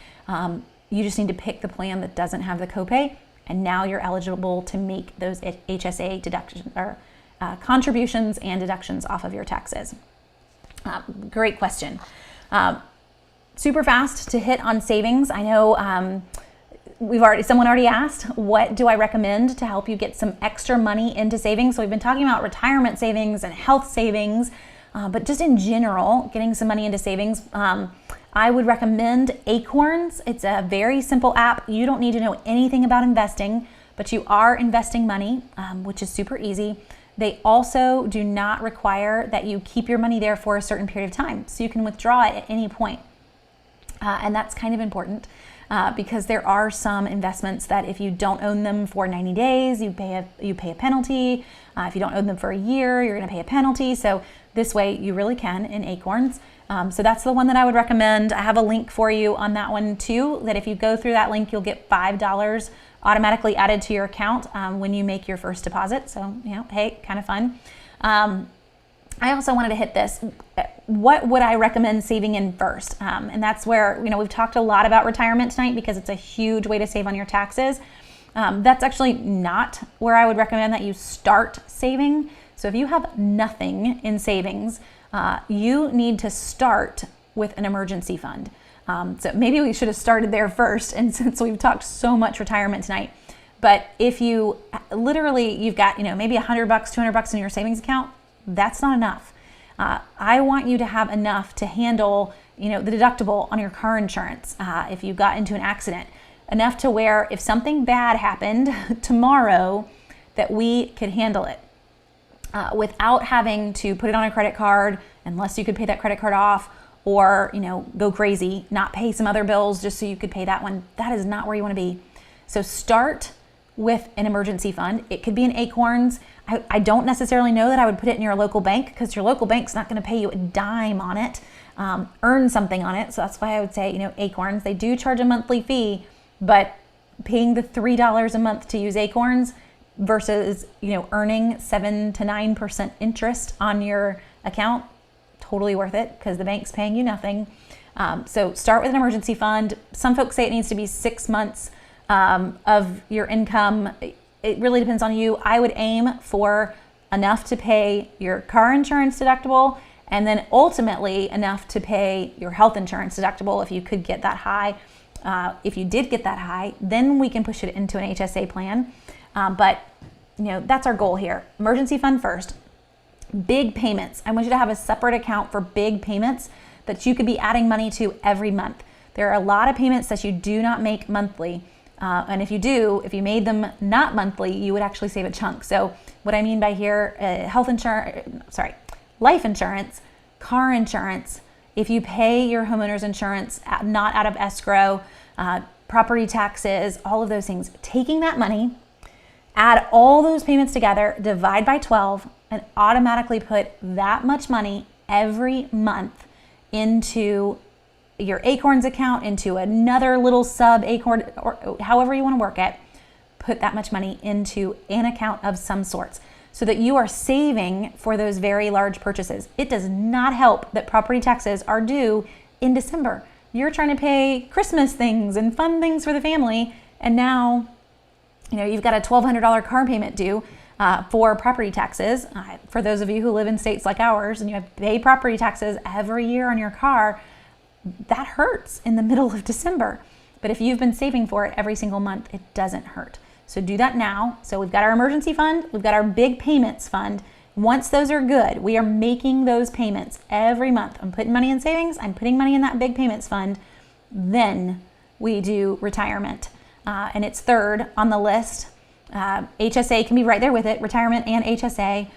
you just need to pick the plan that doesn't have the copay, and now you're eligible to make those HSA deductions or contributions and deductions off of your taxes. Great question. Super fast to hit on savings. I know someone already asked, what do I recommend to help you get some extra money into savings? So we've been talking about retirement savings and health savings, but just in general, getting some money into savings. I would recommend Acorns. It's a very simple app. You don't need to know anything about investing, but you are investing money, which is super easy. They also do not require that you keep your money there for a certain period of time, so you can withdraw it at any point. And that's kind of important because there are some investments that if you don't own them for 90 days, you pay a penalty. If you don't own them for a year, you're going to pay a penalty. So this way you really can in Acorns. So that's the one that I would recommend. I have a link for you on that one too, that if you go through that link, you'll get $5 automatically added to your account when you make your first deposit. So, hey, kind of fun. I also wanted to hit this. What would I recommend saving in first? And that's where, we've talked a lot about retirement tonight because it's a huge way to save on your taxes. That's actually not where I would recommend that you start saving. So if you have nothing in savings, you need to start with an emergency fund. So maybe we should have started there first, and since we've talked so much retirement tonight. But if you've got, maybe $100, $200 in your savings account, that's not enough. I want you to have enough to handle, the deductible on your car insurance if you got into an accident, enough to where if something bad happened tomorrow, that we could handle it without having to put it on a credit card, unless you could pay that credit card off, or go crazy, not pay some other bills just so you could pay that one. That is not where you want to be. So start with an emergency fund. It could be an Acorns. I don't necessarily know that I would put it in your local bank, because your local bank's not going to pay you a dime on it, earn something on it. So that's why I would say, Acorns. They do charge a monthly fee, but paying the $3 a month to use Acorns versus, earning 7 to 9% interest on your account, totally worth it, because the bank's paying you nothing. So start with an emergency fund. Some folks say it needs to be 6 months of your income. It really depends on you. I would aim for enough to pay your car insurance deductible, and then ultimately enough to pay your health insurance deductible if you could get that high. If you did get that high, then we can push it into an HSA plan. But that's our goal here. Emergency fund first. Big payments. I want you to have a separate account for big payments that you could be adding money to every month. There are a lot of payments that you do not make monthly. And if you made them not monthly, you would actually save a chunk. So what I mean by here, life insurance, car insurance, if you pay your homeowner's insurance not out of escrow, property taxes, all of those things, taking that money, add all those payments together, divide by 12, and automatically put that much money every month into your Acorns account, into another little sub Acorn, or however you want to work it, put that much money into an account of some sorts so that you are saving for those very large purchases. It does not help that property taxes are due in December. You're trying to pay Christmas things and fun things for the family, and now you've got a $1,200 car payment due for property taxes. For those of you who live in states like ours and you have to pay property taxes every year on your car, that hurts in the middle of December. But if you've been saving for it every single month, it doesn't hurt. So do that now. So we've got our emergency fund, we've got our big payments fund. Once those are good, we are making those payments every month. I'm putting money in savings, I'm putting money in that big payments fund. Then we do retirement. And it's third on the list. HSA can be right there with it, retirement and HSA.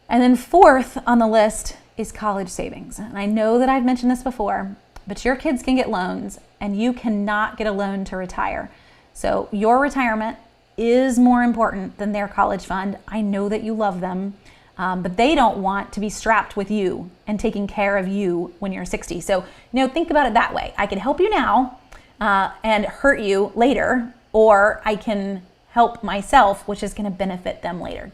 And then fourth on the list is college savings. And I know that I've mentioned this before, but your kids can get loans and you cannot get a loan to retire. So your retirement is more important than their college fund. I know that you love them, but they don't want to be strapped with you and taking care of you when you're 60. So, think about it that way. I can help you now and hurt you later, or I can help myself, which is going to benefit them later.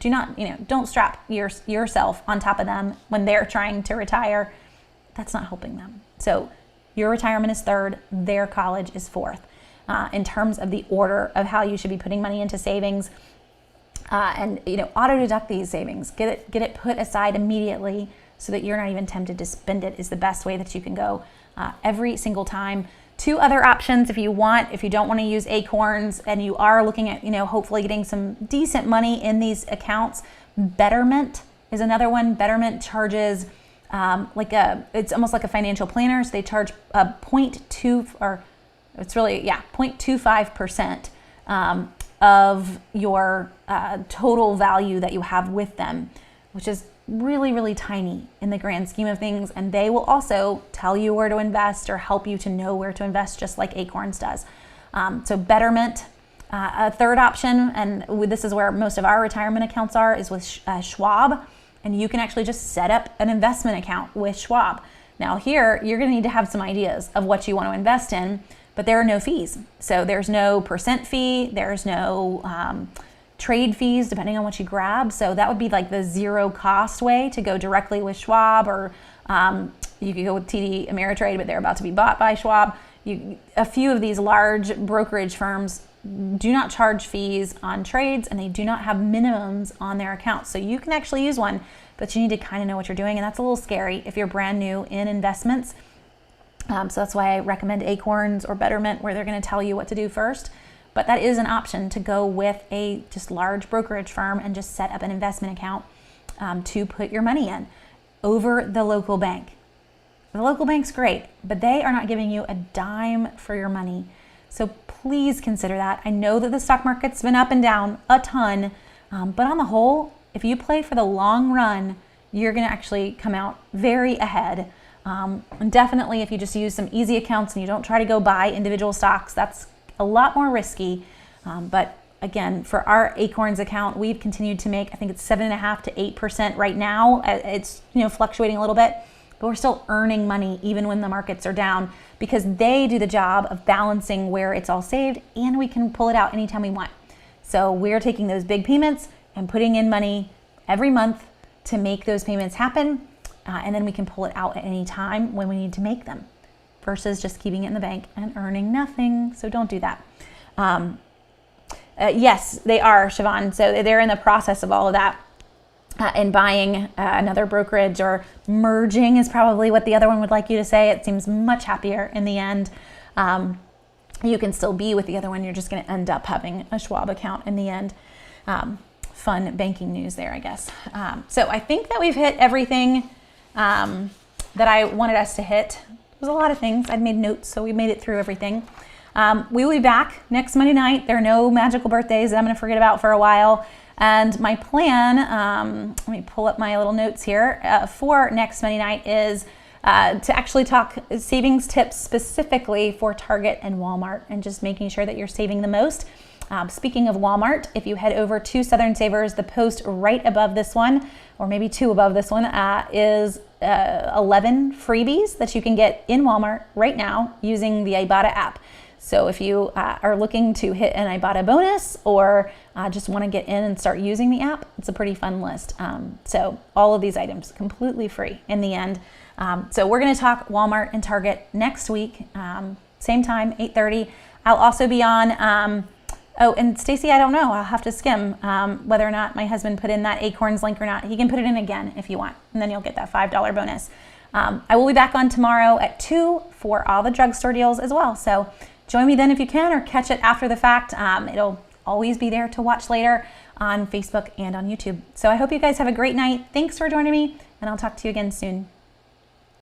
Don't strap yourself on top of them when they're trying to retire. That's not helping them. So your retirement is third, their college is fourth. In terms of the order of how you should be putting money into savings, and auto deduct these savings. Get it put aside immediately so that you're not even tempted to spend it is the best way that you can go every single time. Two other options if you don't want to use Acorns and you are looking at, hopefully getting some decent money in these accounts. Betterment is another one. Betterment charges it's almost like a financial planner. So they charge 0.25% of your total value that you have with them, which is really, really tiny in the grand scheme of things. And they will also tell you where to invest or help you to know where to invest, just like Acorns does. So Betterment, a third option, and this is where most of our retirement accounts are, is with Schwab. And you can actually just set up an investment account with Schwab. Now here, you're gonna need to have some ideas of what you want to invest in, but there are no fees. So there's no percent fee, there's no trade fees depending on what you grab. So that would be like the zero cost way to go directly with Schwab, or you could go with TD Ameritrade, but they're about to be bought by Schwab. A few of these large brokerage firms do not charge fees on trades, and they do not have minimums on their accounts. So you can actually use one, but you need to kind of know what you're doing, and that's a little scary if you're brand new in investments. So that's why I recommend Acorns or Betterment, where they're going to tell you what to do first. But that is an option, to go with a just large brokerage firm and just set up an investment account to put your money in. over the local bank. The local bank's great, but they are not giving you a dime for your money. So please consider that. I know that the stock market's been up and down a ton, but on the whole, if you play for the long run, you're going to actually come out very ahead. And definitely if you just use some easy accounts and you don't try to go buy individual stocks, that's a lot more risky. But again, for our Acorns account, we've continued to make, I think it's 7.5% to 8% right now. It's fluctuating a little bit, but we're still earning money even when the markets are down, because they do the job of balancing where it's all saved and we can pull it out anytime we want. So we're taking those big payments and putting in money every month to make those payments happen. And then we can pull it out at any time when we need to make them, versus just keeping it in the bank and earning nothing. So don't do that. Yes, they are, Siobhan. So they're in the process of all of that. And buying another brokerage, or merging is probably what the other one would like you to say. It seems much happier in the end. You can still be with the other one. You're just going to end up having a Schwab account in the end. Fun banking news there, I guess. So I think that we've hit everything that I wanted us to hit. There's a lot of things. I'd made notes, so we made it through everything. We will be back next Monday night. There are no magical birthdays that I'm going to forget about for a while. And my plan, let me pull up my little notes here, for next Monday night is to actually talk savings tips specifically for Target and Walmart, and just making sure that you're saving the most. Speaking of Walmart, if you head over to Southern Savers, the post right above this one, or maybe 2 above this one, is 11 freebies that you can get in Walmart right now using the Ibotta app. So if you are looking to hit an Ibotta bonus, or just want to get in and start using the app, it's a pretty fun list. So all of these items completely free in the end. So we're going to talk Walmart and Target next week, same time, 8:30. I'll also be on, and Stacy, I don't know, I'll have to skim whether or not my husband put in that Acorns link or not. He can put it in again if you want, and then you'll get that $5 bonus. I will be back on tomorrow at 2 for all the drugstore deals as well. So join me then if you can, or catch it after the fact. It'll always be there to watch later on Facebook and on YouTube. So I hope you guys have a great night. Thanks for joining me, and I'll talk to you again soon.